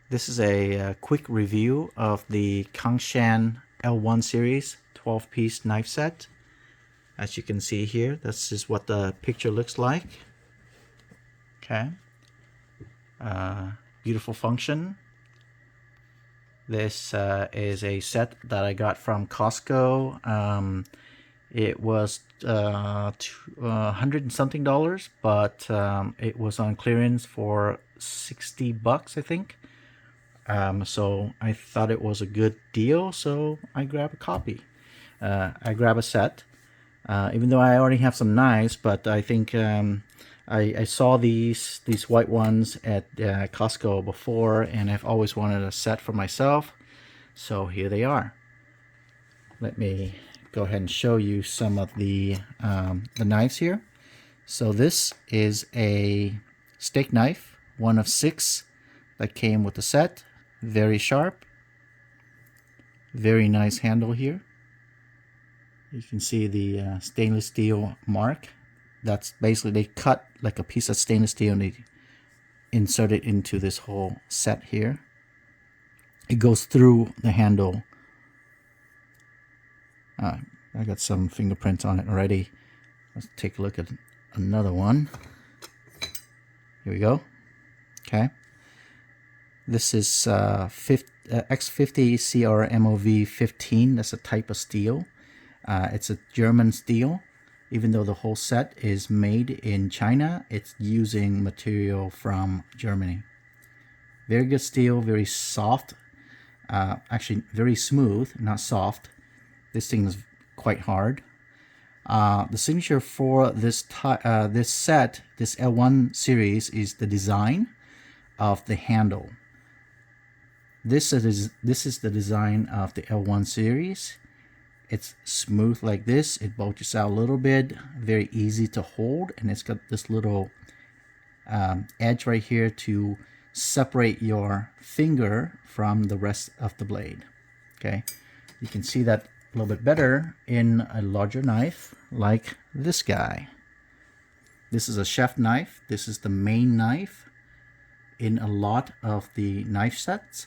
This is a quick review of the Cangshan L1 series 12-piece knife set. As you can see here, this is what the picture looks like. Okay. Beautiful function. This is a set that I got from Costco. It was $100 and something, but it was on clearance for $60, I think. So I thought it was a good deal, so I grabbed a copy. I grabbed a set, even though I already have some knives, but I think I saw these white ones at Costco before, and I've always wanted a set for myself, so here they are. Let me go ahead and show you some of the knives here. So this is a steak knife, one of 6 that came with the set. Very sharp, very nice handle here. You can see the stainless steel mark. That's basically, they cut like a piece of stainless steel and they insert it into this whole set here. It goes through the handle. I got some fingerprints on it already. Let's take a look at another one. Here we go. Okay. This is X50 CRMOV 15. That's a type of steel. It's a German steel. Even though the whole set is made in China, it's using material from Germany. Very good steel, very soft. Actually, very smooth, not soft. This thing is quite hard. The signature for this set, this L1 series, is the design of the handle. This is the design of the L1 series. It's smooth like this. It bulges out a little bit, very easy to hold, and it's got this little edge right here to separate your finger from the rest of the blade. Okay, you can see that a little bit better in a larger knife like this guy. This is a chef knife. This is the main knife in a lot of the knife sets.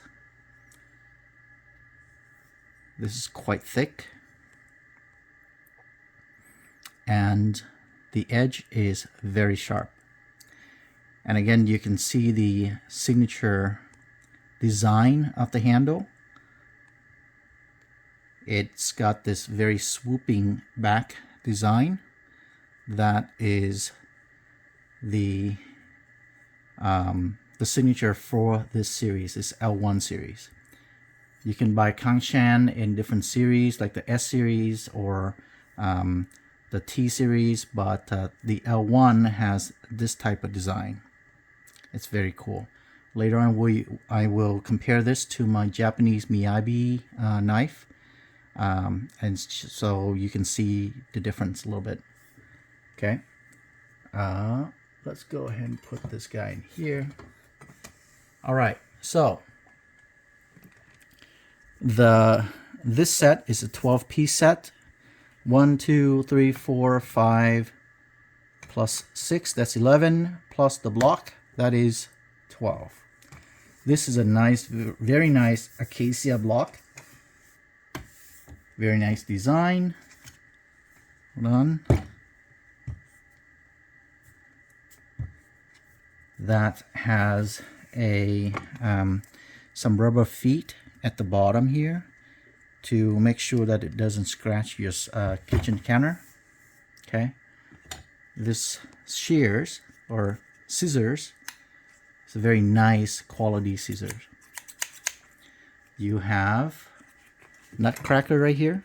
This is quite thick, and the edge is very sharp. And again, you can see the signature design of the handle. It's got this very swooping back design that is the signature for this series, this L1 series. You can buy Cangshan in different series, like the S series or the T series, but the L1 has this type of design. It's very cool. Later on, I will compare this to my Japanese Miyabi knife, and so you can see the difference a little bit. Okay, let's go ahead and put this guy in here. All right, so this set is a 12-piece set. 1, 2, 3, 4, 5 plus 6, that's 11, plus the block, that is 12. This is a nice, very nice Acacia block. Very nice design. Hold on. That has a some rubber feet at the bottom here to make sure that it doesn't scratch your kitchen counter. Okay, this shears or scissors, it's a very nice quality scissors. You have nutcracker right here.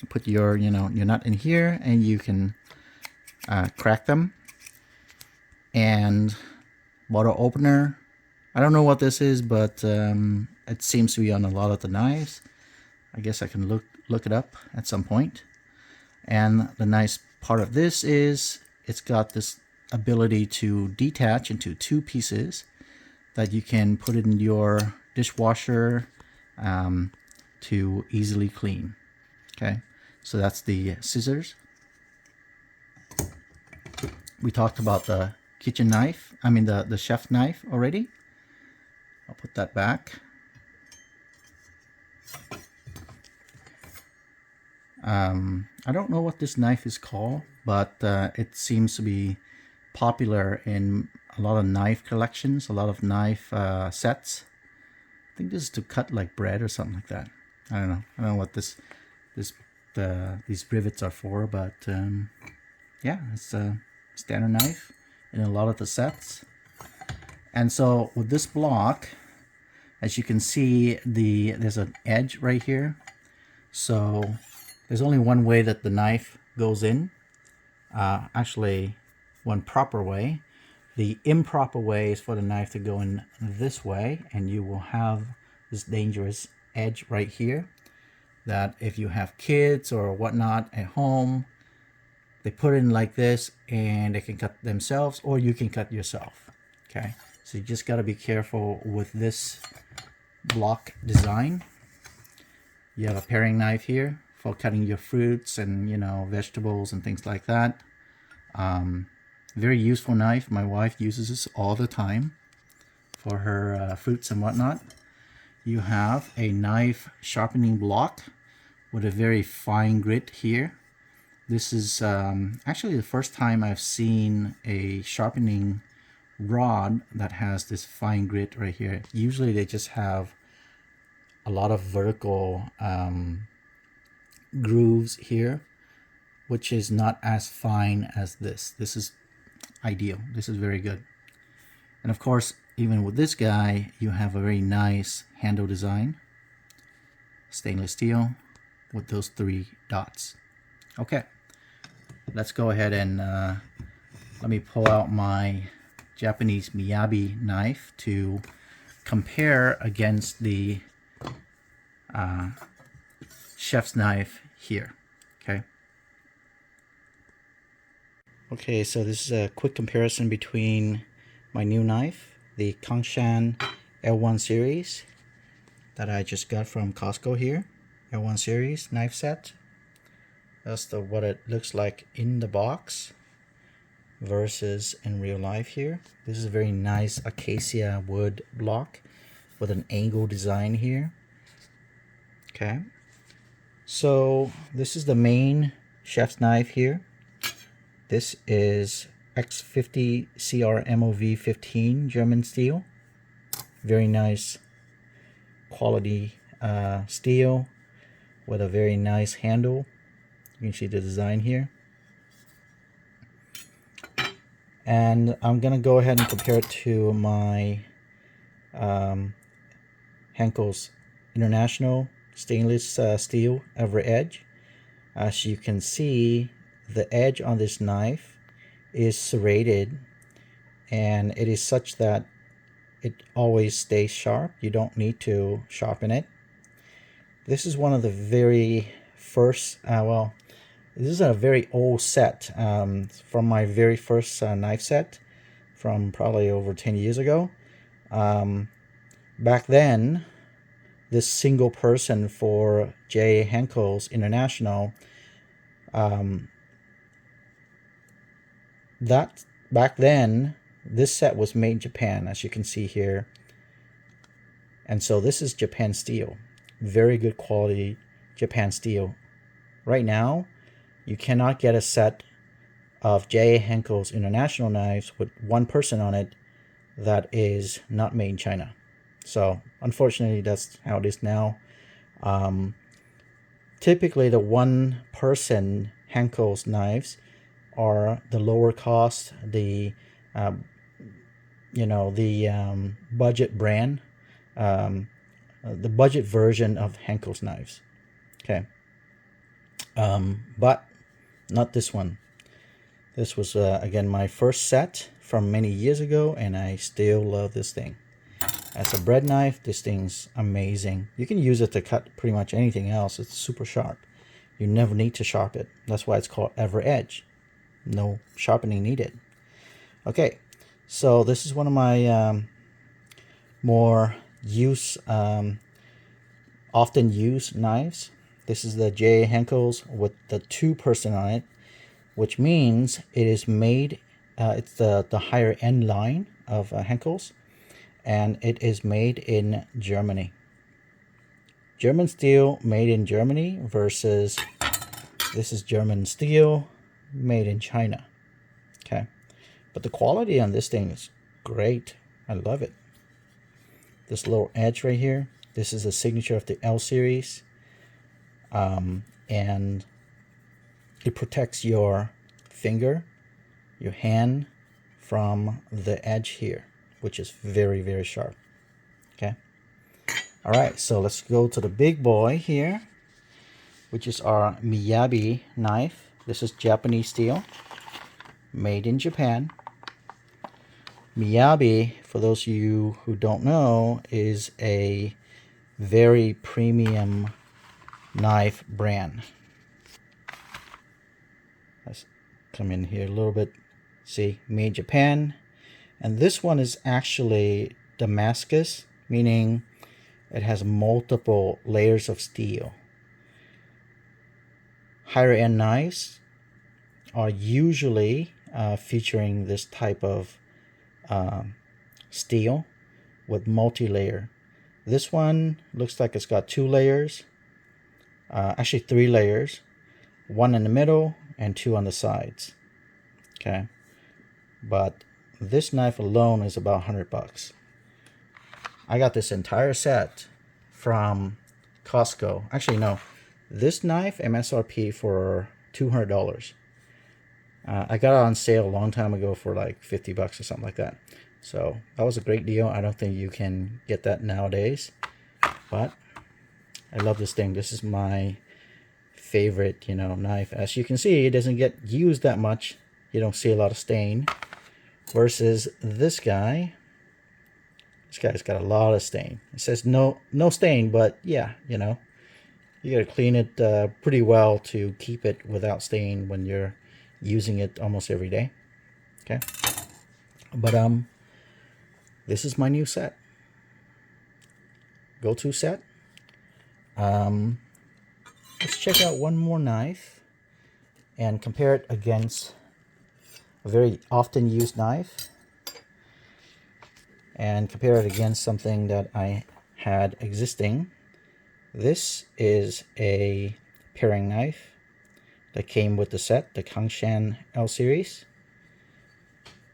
You put your your nut in here, and you can crack them. And bottle opener. I don't know what this is, but it seems to be on a lot of the knives. I guess I can look it up at some point. And the nice part of this is it's got this ability to detach into 2 pieces that you can put in your dishwasher to easily clean. Okay, so that's the scissors. We talked about the kitchen knife, I mean the chef knife already. I'll put that back. I don't know what this knife is called, but it seems to be popular in a lot of knife collections, a lot of knife sets. I think this is to cut like bread or something like that. I don't know what these rivets are for, but yeah, it's a standard knife in a lot of the sets. And so with this block, as you can see, there's an edge right here. So there's only one way that the knife goes in. Actually, one proper way. The improper way is for the knife to go in this way, and you will have this dangerous edge right here that if you have kids or whatnot at home, they put it in like this and they can cut themselves, or you can cut yourself. Okay, so you just got to be careful with this block design. You have a paring knife here for cutting your fruits and, you know, vegetables and things like that. Very useful knife. My wife uses this all the time for her fruits and whatnot. You have a knife sharpening block with a very fine grit here. This is actually the first time I've seen a sharpening rod that has this fine grit right here. Usually they just have a lot of vertical grooves here, which is not as fine as this. This is ideal. This is very good. And of course, even with this guy, you have a very nice handle design. Stainless steel with those 3 dots. Okay, let's go ahead and let me pull out my Japanese Miyabi knife to compare against the chef's knife here. Okay, so this is a quick comparison between my new knife, the Cangshan L1 series that I just got from Costco here. L1 series knife set. That's what it looks like in the box versus in real life here. This is a very nice Acacia wood block with an angle design here. Okay, so this is the main chef's knife here. This is X50 CR MOV 15 German steel. Very nice quality steel with a very nice handle. You can see the design here. And I'm gonna go ahead and compare it to my Henkel's International stainless steel every edge. As you can see, the edge on this knife is serrated, and it is such that it always stays sharp. You don't need to sharpen it. This is one of the very first, well, this is a very old set from my very first knife set from probably over 10 years ago. Back then, this single person for J. Henkel's International, that back then, this set was made in Japan, as you can see here. And so this is Japan steel. Very good quality Japan steel. Right now, you cannot get a set of J. Henkel's International knives with one person on it that is not made in China. So unfortunately, that's how it is now. Typically, the one person Henkel's knives are the lower cost, the budget brand, the budget version of Henkel's knives. Okay, but not this one. This was again my first set from many years ago, and I still love this thing. As a bread knife, this thing's amazing. You can use it to cut pretty much anything else. It's super sharp. You never need to sharpen it. That's why it's called Ever Edge. No sharpening needed. Okay, so this is one of my more often used knives. This is the J. Henkel's with the 2-person on it, which means it is made, it's the higher end line of Henkel's. and it is made in Germany. German steel made in Germany versus this is German steel made in China. Okay, but the quality on this thing is great. I love it. This little edge right here, this is a signature of the L series, and it protects your finger, your hand, from the edge here, which is very, very sharp. Okay. All right, so let's go to the big boy here, which is our Miyabi knife. This is Japanese steel, made in Japan. Miyabi, for those of you who don't know, is a very premium knife brand. Let's come in here a little bit. See, made Japan. And this one is actually Damascus, meaning it has multiple layers of steel. Higher end knives are usually featuring this type of steel with multi-layer. This one looks like it's got 2 layers, actually 3 layers, 1 in the middle and 2 on the sides. Okay, but this knife alone is about $100. I got this entire set from Costco. Actually, no, this knife MSRP for $200. I got it on sale a long time ago for like $50 or something like that. So that was a great deal. I don't think you can get that nowadays, but I love this thing. This is my favorite, knife. As you can see, it doesn't get used that much. You don't see a lot of stain. Versus this guy. This guy's got a lot of stain. It says no stain, but yeah, you gotta clean it pretty well to keep it without stain when you're using it almost every day. Okay, but this is my new set, go-to set. Let's check out one more knife and compare it against a very often used knife, and compare it against something that I had existing. This is a paring knife that came with the set, the Cangshan L series,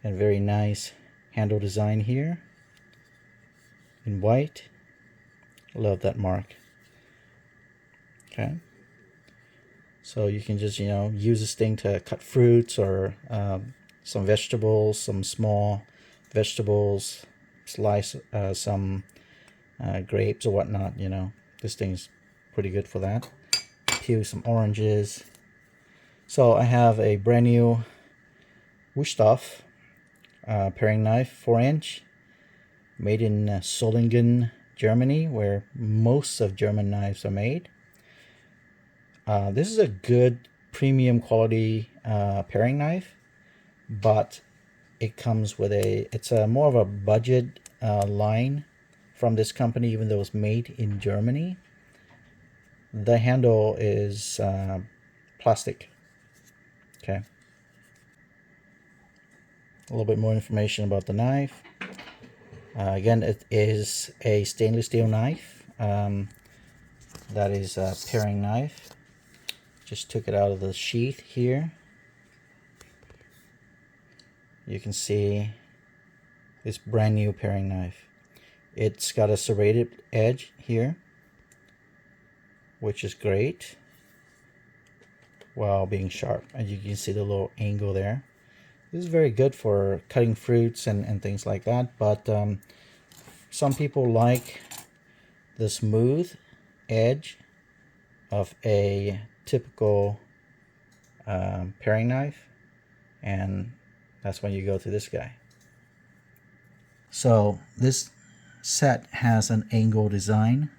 and very nice handle design here in white. Love that mark. Okay, so you can just use this thing to cut fruits or some vegetables, some small vegetables, slice some grapes or whatnot. This thing's pretty good for that. Peel some oranges. So I have a brand new Wüsthof paring knife, 4-inch, made in Solingen, Germany, where most of German knives are made. This is a good premium quality paring knife, but it comes with it's more of a budget line from this company, even though it's made in Germany. The handle is plastic. Okay. A little bit more information about the knife. Again, it is a stainless steel knife. That is a paring knife. Just took it out of the sheath here. You can see this brand new paring knife. It's got a serrated edge here, which is great, while being sharp. And you can see the little angle there. This is very good for cutting fruits and things like that, but some people like the smooth edge of a typical paring knife, and that's when you go to this guy. So this set has an angle design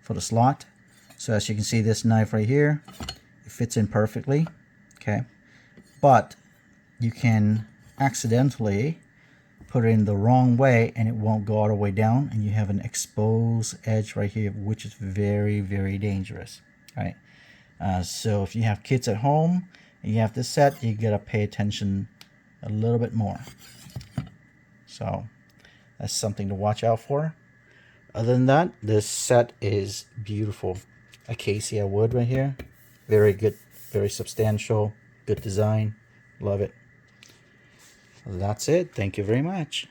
for the slot. So as you can see, this knife right here, it fits in perfectly. Okay, but you can accidentally put it in the wrong way and it won't go all the way down, and you have an exposed edge right here, which is very, very dangerous. Right. So if you have kids at home and you have this set, you gotta pay attention a little bit more. So That's something to watch out for. Other than that, this set is beautiful. Acacia wood right here. Very good, very substantial, good design. Love it. That's it. Thank you very much.